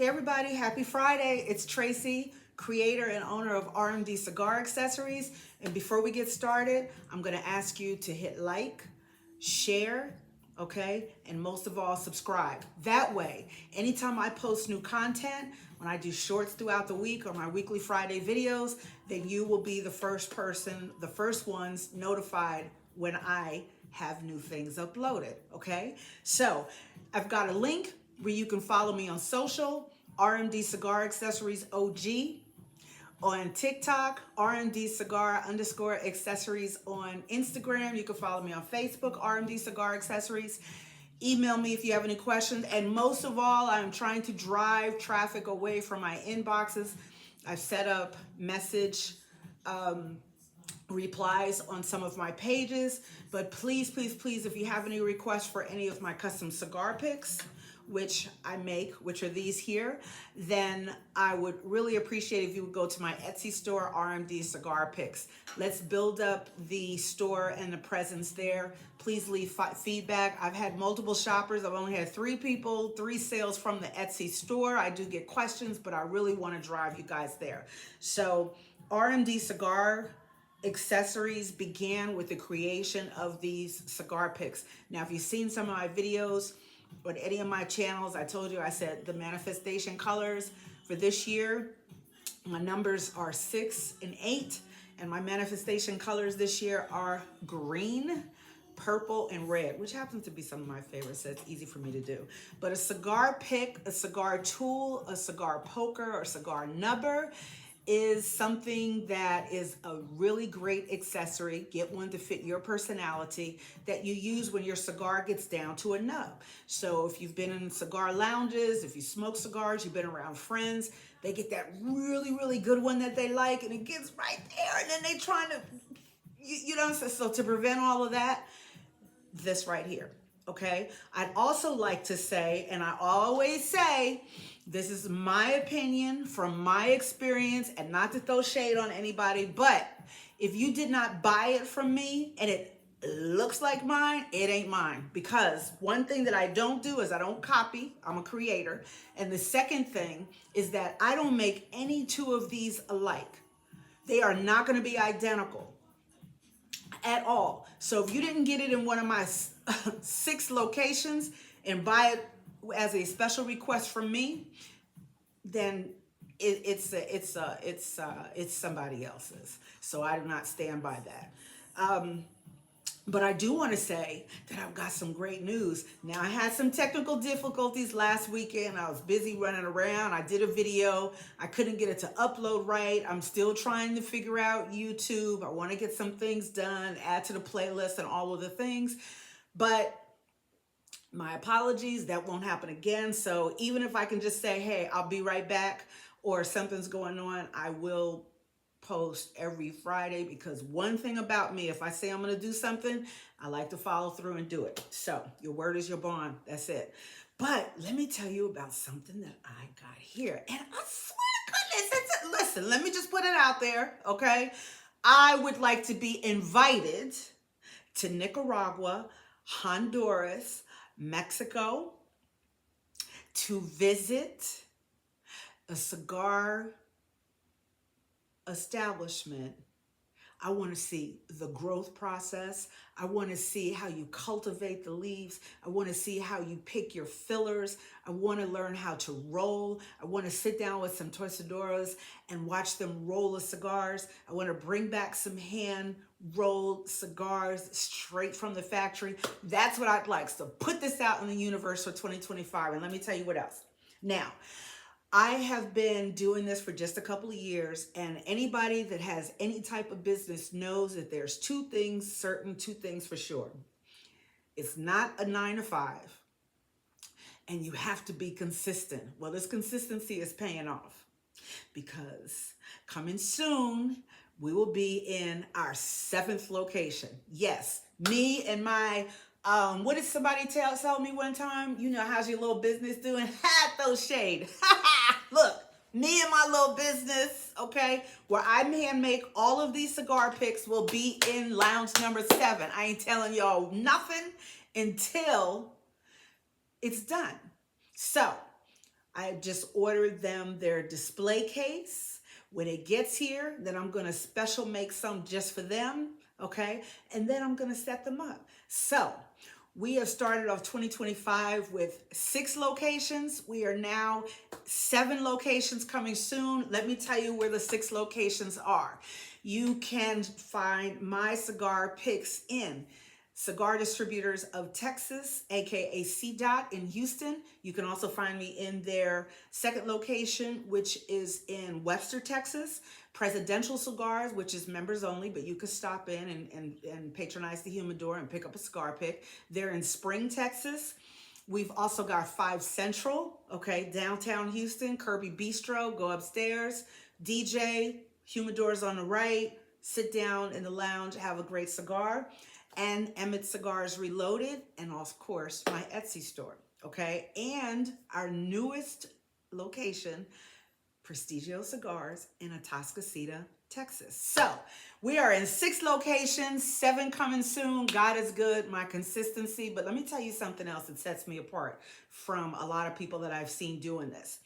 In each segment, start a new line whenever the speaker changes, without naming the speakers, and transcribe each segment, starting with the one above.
Hey everybody, happy Friday. It's Tracy, creator and owner of RMD Cigar Accessories. And before we get started, I'm going to ask you to hit like, share, okay? And most of all, subscribe. That way, anytime I post new content, when I do shorts throughout the week or my weekly Friday videos, then you will be the first ones notified when I have new things uploaded, okay? So I've got a link where you can follow me on social, RMD Cigar Accessories OG, on TikTok, RMD Cigar _ accessories on Instagram. You can follow me on Facebook, RMD Cigar Accessories. Email me if you have any questions. And most of all, I'm trying to drive traffic away from my inboxes. I've set up message replies on some of my pages, but please, please, please, if you have any requests for any of my custom cigar picks, which I make, which are these here, then I would really appreciate if you would go to my Etsy store, RMD Cigar Picks. Let's build up the store and the presence there. Please leave feedback. I've had multiple shoppers. I've only had 3 sales from the Etsy store. I do get questions, but I really want to drive you guys there. So RMD Cigar Accessories began with the creation of these cigar picks. Now, if you've seen some of my videos on any of my channels, I told you, I said the manifestation colors for this year, my numbers are 6 and 8, and my manifestation colors this year are green, purple, and red, which happens to be some of my favorites, so it's easy for me to do. But a cigar pick, a cigar tool, a cigar poker, or cigar nubber is something that is a really great accessory. Get one to fit your personality that you use when your cigar gets down to a nub. So if you've been in cigar lounges, if you smoke cigars, you've been around friends, they get that really, really good one that they like, and it gets right there, and then they trying to, you know, so to prevent all of that, this right here, okay? I'd also like to say, and I always say, this is my opinion from my experience, and not to throw shade on anybody, but if you did not buy it from me and it looks like mine, it ain't mine. Because one thing that I don't do is I don't copy. I'm a creator. And the second thing is that I don't make any 2 of these alike. They are not going to be identical at all. So if you didn't get it in one of my 6 locations and buy it as a special request from me, then it's somebody else's. So I do not stand by that. But I do want to say that I've got some great news. Now, I had some technical difficulties last weekend. I was busy running around. I did a video. I couldn't get it to upload right. I'm still trying to figure out YouTube. I want to get some things done, add to the playlist and all of the things. But my apologies, that won't happen again. So even if I can just say, hey, I'll be right back, or something's going on, I will post every Friday, because one thing about me, if I say I'm going to do something, I like to follow through and do it. So your word is your bond. That's it. But let me tell you about something that I got here. And I swear to goodness, listen, let me just put it out there, okay? I would like to be invited to Nicaragua, Honduras, Mexico, to visit a cigar establishment. I want to see the growth process. I want to see how you cultivate the leaves. I want to see how you pick your fillers. I want to learn how to roll. I want to sit down with some tostadoras and watch them roll the cigars. I want to bring back some hand rolled cigars straight from the factory. That's what I'd like. So put this out in the universe for 2025. And let me tell you what else. Now, I have been doing this for just a couple of years, and anybody that has any type of business knows that there's 2 things for sure. It's not a 9 to 5, and you have to be consistent. Well, this consistency is paying off, because coming soon, we will be in our 7th location. Yes, me and my what did somebody tell me one time? You know, how's your little business doing? Throw shade. Look, me and my little business, okay, where I hand make all of these cigar picks, will be in lounge number 7. I ain't telling y'all nothing until it's done. So I just ordered them their display case. When it gets here, then I'm going to special make some just for them, okay? And then I'm going to set them up. So we have started off 2025 with 6 locations. We are now 7 locations coming soon. Let me tell you where the 6 locations are. You can find my cigar picks in Cigar Distributors of Texas, aka CDOT in Houston. You can also find me in their second location, which is in Webster, Texas. Presidential Cigars, which is members only, but you can stop in and patronize the humidor and pick up a cigar pick. They're in Spring, Texas. We've also got 5 Central, okay, downtown Houston, Kirby Bistro, go upstairs, DJ, humidor's on the right, sit down in the lounge, have a great cigar. And Emmett Cigars Reloaded, and of course, my Etsy store, okay? And our newest location, Prestigio Cigars in Atascocita, Texas. So we are in 6 locations, 7 coming soon. God is good, my consistency. But let me tell you something else that sets me apart from a lot of people that I've seen doing this.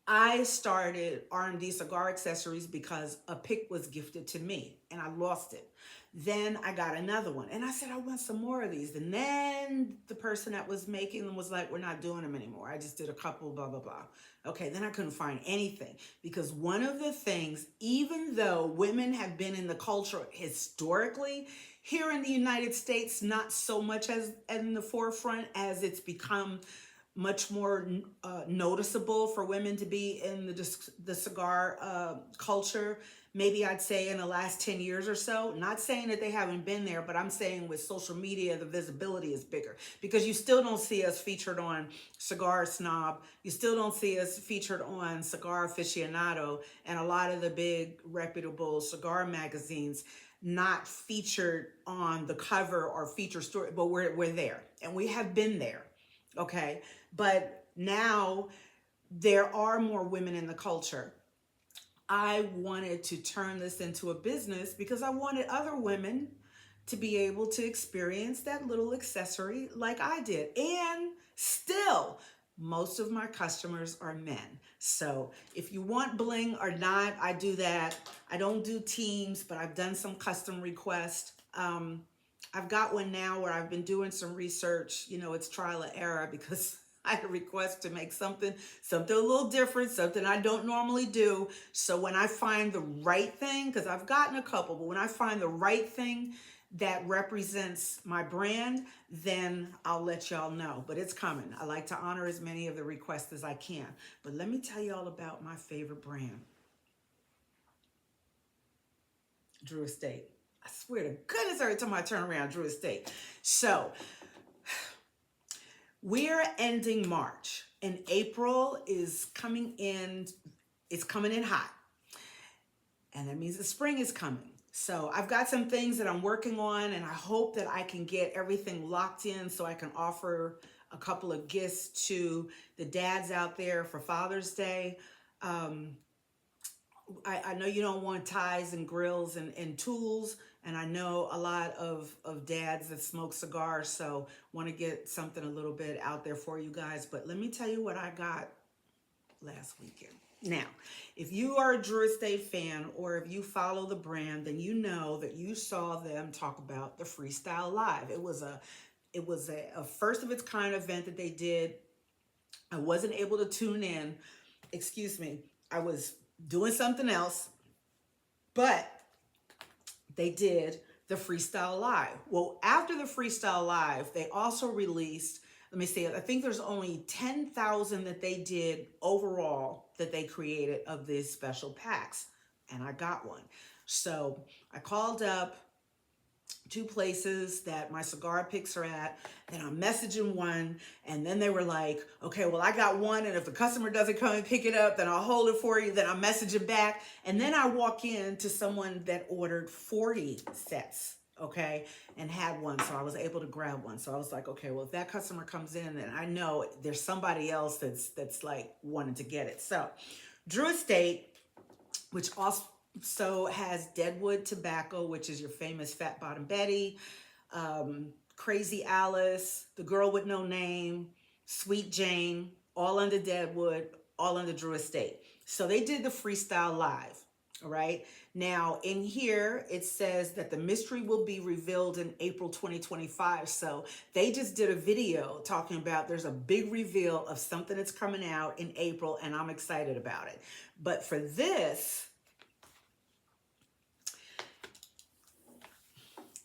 I started R&D Cigar Accessories because a pick was gifted to me and I lost it. Then I got another one and I said, I want some more of these. And then the person that was making them was like, we're not doing them anymore. I just did a couple, blah, blah, blah. Okay, then I couldn't find anything because one of the things, even though women have been in the culture historically, here in the United States, not so much as in the forefront as it's become much more noticeable for women to be in the cigar culture. Maybe I'd say in the last 10 years or so. Not saying that they haven't been there, but I'm saying with social media, the visibility is bigger because you still don't see us featured on Cigar Snob. You still don't see us featured on Cigar Aficionado and a lot of the big reputable cigar magazines not featured on the cover or feature story, but we're there and we have been there. Okay. But now there are more women in the culture. I wanted to turn this into a business because I wanted other women to be able to experience that little accessory like I did. And still, most of my customers are men. So if you want bling or not, I do that. I don't do teams, but I've done some custom requests. I've got one now where I've been doing some research. You know, it's trial and error because I had a request to make something a little different, something I don't normally do. So when I find the right thing, because I've gotten a couple, but when I find the right thing that represents my brand, then I'll let y'all know. But it's coming. I like to honor as many of the requests as I can. But let me tell you all about my favorite brand, Drew Estate. I swear to goodness, every time I turn around, Drew Estate. So we're ending March and April is coming in. It's coming in hot. And that means the spring is coming. So I've got some things that I'm working on and I hope that I can get everything locked in so I can offer a couple of gifts to the dads out there for Father's Day. I know you don't want ties and grills and tools, and I know a lot of dads that smoke cigars, so want to get something a little bit out there for you guys. But let me tell you what I got last weekend. Now, if you are a Drew Estate fan or if you follow the brand, then you know that you saw them talk about the Freestyle Live. It was a first of its kind event that they did. I wasn't able to tune in. Excuse me. I was doing something else, but they did the Freestyle Live. Well, after the Freestyle Live, they also released, let me see, I think there's only 10,000 that they did overall that they created of these special packs, and I got one. So I called up 2 places that my cigar picks are at, then I'm messaging one, and then they were like, okay, well, I got one, and if the customer doesn't come and pick it up, then I'll hold it for you, then I'll message it back. And then I walk in to someone that ordered 40 sets, okay, and had one, so I was able to grab one. So I was like, okay, well, if that customer comes in, then I know there's somebody else that's like wanting to get it. So Drew Estate, which also has Deadwood Tobacco, which is your famous Fat Bottom Betty, Crazy Alice, The Girl with No Name, Sweet Jane, all under Deadwood, all under Drew Estate. So they did the freestyle live. All right. Now in here, it says that the mystery will be revealed in April 2025. So they just did a video talking about there's a big reveal of something that's coming out in April, and I'm excited about it. But for this,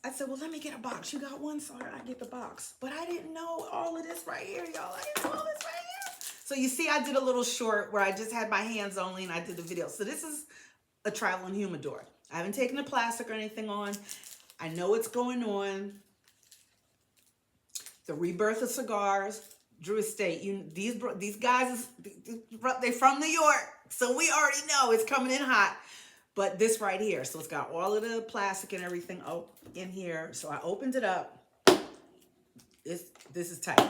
I said, well, let me get a box. You got one, so I get the box. But I didn't know all of this right here, y'all. I didn't know all this right here. So you see, I did a little short where I just had my hands only and I did the video. So this is a traveling humidor. I haven't taken the plastic or anything on. I know what's going on. The rebirth of cigars, Drew Estate. These guys, they from New York. So we already know it's coming in hot. But this right here, so it's got all of the plastic and everything in here. So I opened it up. This is tight.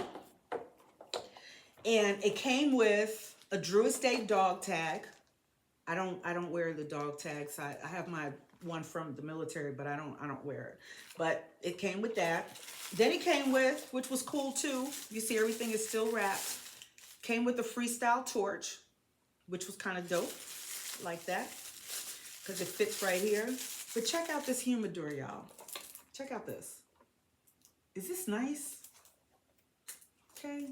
And it came with a Drew Estate dog tag. I don't wear the dog tags. I have my one from the military, but I don't wear it. But it came with that. Then it came with, which was cool too. You see everything is still wrapped. Came with the freestyle torch, which was kind of dope, like that. Because it fits right here. But check out this humidor, y'all. Check out this. Is this nice? Okay.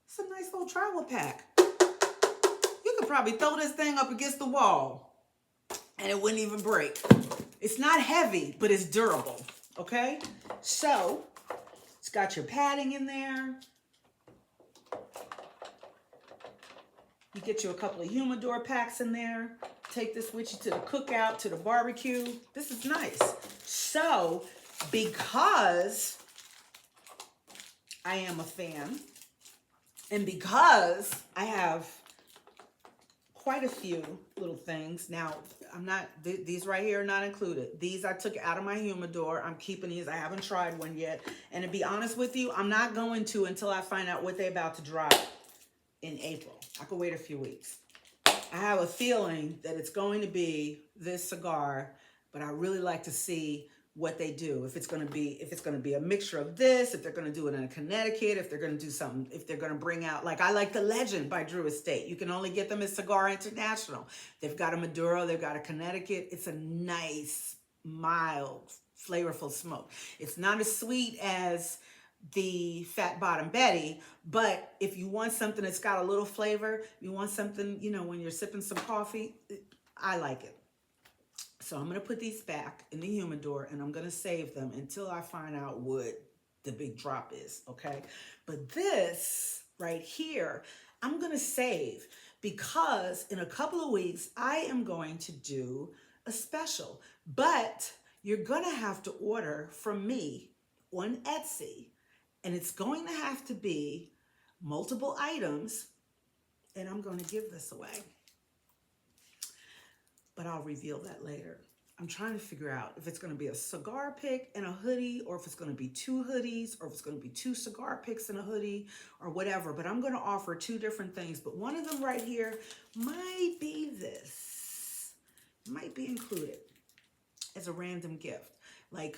It's a nice little travel pack. You could probably throw this thing up against the wall and it wouldn't even break. It's not heavy, but it's durable. Okay? So, it's got your padding in there. You get you a couple of humidor packs in there. Take this with you to the cookout, to the barbecue. This is nice. So, because I am a fan, and because I have quite a few little things. Now, these right here are not included. These I took out of my humidor. I'm keeping these. I haven't tried one yet. And to be honest with you, I'm not going to until I find out what they're about to drop in April. I could wait a few weeks. I have a feeling that it's going to be this cigar, but I really like to see what they do. If it's going to be a mixture of this, if they're going to do it in Connecticut, if they're going to do something, if they're going to bring out, like I like the Legend by Drew Estate. You can only get them at Cigar International. They've got a Maduro, they've got a Connecticut. It's a nice, mild, flavorful smoke. It's not as sweet as the Fat Bottom Betty, but if you want something that's got a little flavor, you want something, when you're sipping some coffee, I like it. So I'm going to put these back in the humidor and I'm going to save them until I find out what the big drop is, okay? But this right here, I'm going to save because in a couple of weeks, I am going to do a special, but you're going to have to order from me on Etsy. And it's going to have to be multiple items, and I'm going to give this away. But I'll reveal that later. I'm trying to figure out if it's going to be a cigar pick and a hoodie, or if it's going to be 2 hoodies, or if it's going to be 2 cigar picks and a hoodie, or whatever. But I'm going to offer 2 different things. But one of them right here might be this. Might be included as a random gift. Like,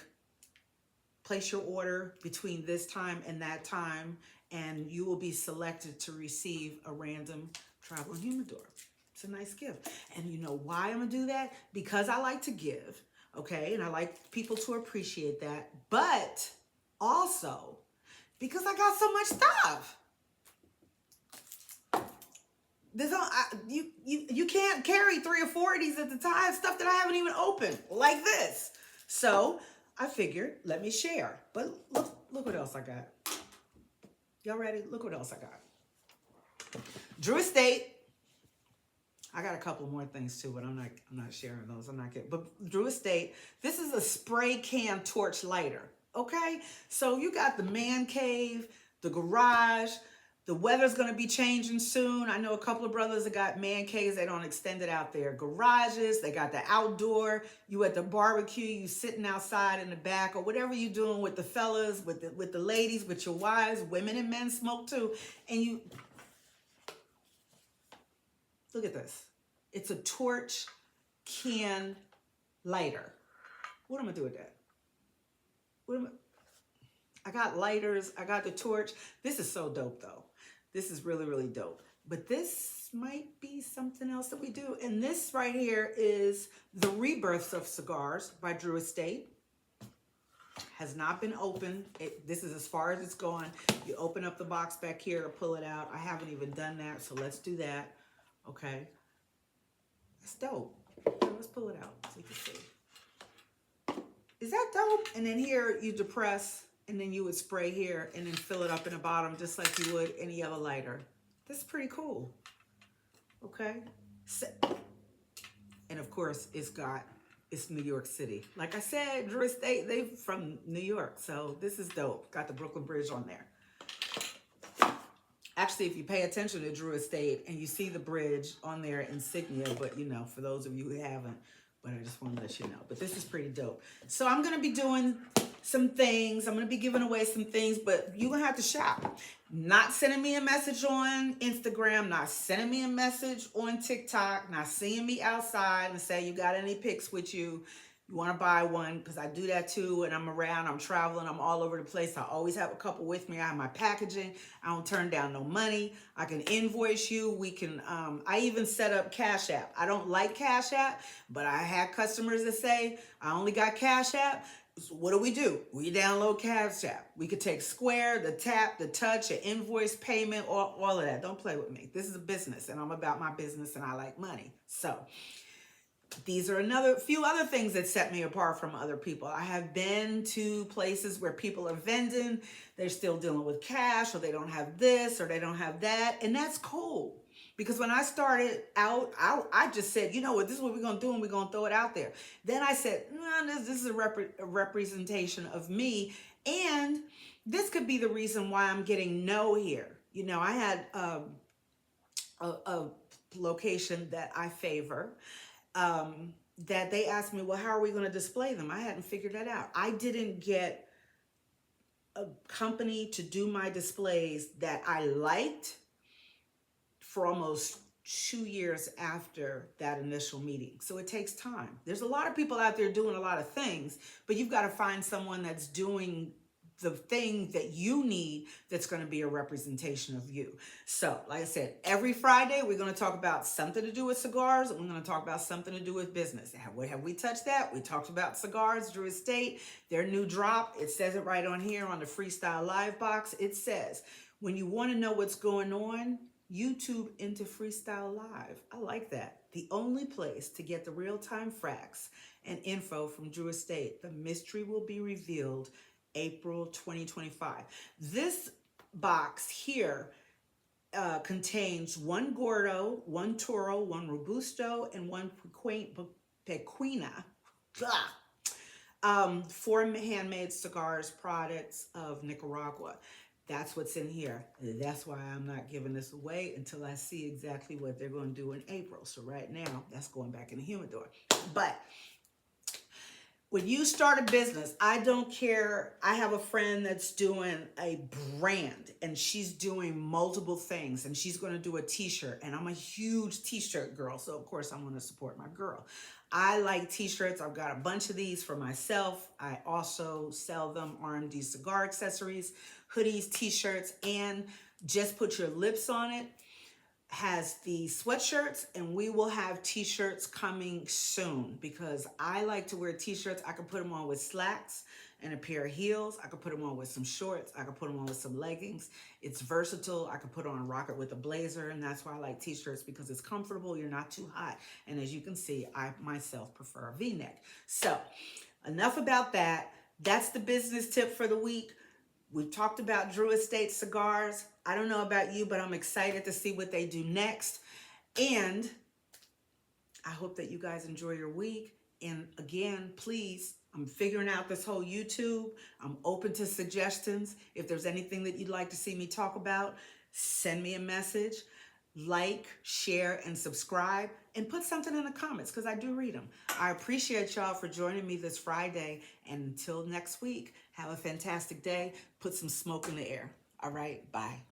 place your order between this time and that time, and you will be selected to receive a random traveling humidor. It's a nice gift. And you know why I'm gonna do that? Because I like to give, okay? And I like people to appreciate that, but also because I got so much stuff. You can't carry 3 or 4 of these at the time, stuff that I haven't even opened, like this. So I figured, let me share. But look what else I got. Y'all ready? Look what else I got. Drew Estate. I got a couple more things too, but I'm not sharing those. I'm not kidding. But Drew Estate, this is a spray can torch lighter. Okay? So you got the man cave, the garage. The weather's going to be changing soon. I know a couple of brothers that got man caves. They don't extend it out there. Garages, they got the outdoor. You at the barbecue, you sitting outside in the back, or whatever you're doing with the fellas, with the ladies, with your wives. Women and men smoke too. And you, look at this. It's a torch can lighter. What am I going to do with that? I got lighters. I got the torch. This is so dope though. This is really, really dope. But this might be something else that we do. And this right here is The Rebirths of Cigars by Drew Estate. Has not been opened. This is as far as it's gone. You open up the box back here to pull it out. I haven't even done that, so let's do that. Okay. That's dope. Here, let's pull it out so you can see. Is that dope? And then here you depress, and then you would spray here and then fill it up in the bottom just like you would any other lighter. That's pretty cool. Okay. And of course, it's New York City. Like I said, Drew Estate, they from New York. So this is dope. Got the Brooklyn Bridge on there. Actually, if you pay attention to Drew Estate and you see the bridge on their insignia, but you know, for those of you who haven't, but I just want to let you know. But this is pretty dope. So I'm going to be doing some things. I'm going to be giving away some things, but you're going to have to shop. Not sending me a message on Instagram, not sending me a message on TikTok, not seeing me outside and say, you got any pics with you? You want to buy one? Because I do that too. And I'm around, I'm traveling, I'm all over the place. I always have a couple with me. I have my packaging. I don't turn down no money. I can invoice you. We can, I even set up Cash App. I don't like Cash App, but I had customers that say, I only got Cash App. So what do? We download Cash App. We could take Square, the tap, the touch, an invoice payment, all of that. Don't play with me. This is a business and I'm about my business and I like money. So these are few other things that set me apart from other people. I have been to places where people are vending. They're still dealing with cash, or they don't have this or they don't have that. And that's cool. Because when I started out, I just said, you know what, this is what we're going to do, and we're going to throw it out there. Then I said, no, this is a representation of me, and this could be the reason why I'm getting no here. You know, I had a location that I favor, that they asked me, well, how are we going to display them? I hadn't figured that out. I didn't get a company to do my displays that I liked for almost 2 years after that initial meeting. So it takes time. There's a lot of people out there doing a lot of things, but you've got to find someone that's doing the thing that you need that's going to be a representation of you. So, like I said, every Friday we're going to talk about something to do with cigars, and we're going to talk about something to do with business. Have we touched that? We talked about cigars, Drew Estate, their new drop. It says it right on here on the Freestyle Live box. It says, when you want to know what's going on, YouTube into Freestyle Live. I like that. The only place to get the real-time facts and info from Drew Estate. The mystery will be revealed April 2025. This box here contains one Gordo, one Toro, one Robusto, and one Pequena. 4 handmade cigars products of Nicaragua. That's what's in here. That's why I'm not giving this away until I see exactly what they're going to do in April. So right now, that's going back in the humidor. But when you start a business, I don't care. I have a friend that's doing a brand, and she's doing multiple things, and she's going to do a t-shirt, and I'm a huge t-shirt girl. So of course I'm going to support my girl. I like t-shirts. I've got a bunch of these for myself. I also sell them, RMD Cigar Accessories, hoodies, t-shirts, and Just Put Your Lips on It has the sweatshirts, and we will have t-shirts coming soon because I like to wear t-shirts. I can put them on with slacks and a pair of heels. I could put them on with some shorts. I could put them on with some leggings. It's versatile. I could put on a rocket with a blazer, and that's why I like t-shirts, because it's comfortable. You're not too hot. And as you can see, I myself prefer a V-neck. So enough about that. That's the business tip for the week. We've talked about Drew Estate Cigars. I don't know about you, but I'm excited to see what they do next. And I hope that you guys enjoy your week. And again, please, I'm figuring out this whole YouTube. I'm open to suggestions. If there's anything that you'd like to see me talk about, send me a message. Like, share, and subscribe, and put something in the comments because I do read them. I appreciate y'all for joining me this Friday. And until next week, have a fantastic day. Put some smoke in the air. All right, bye.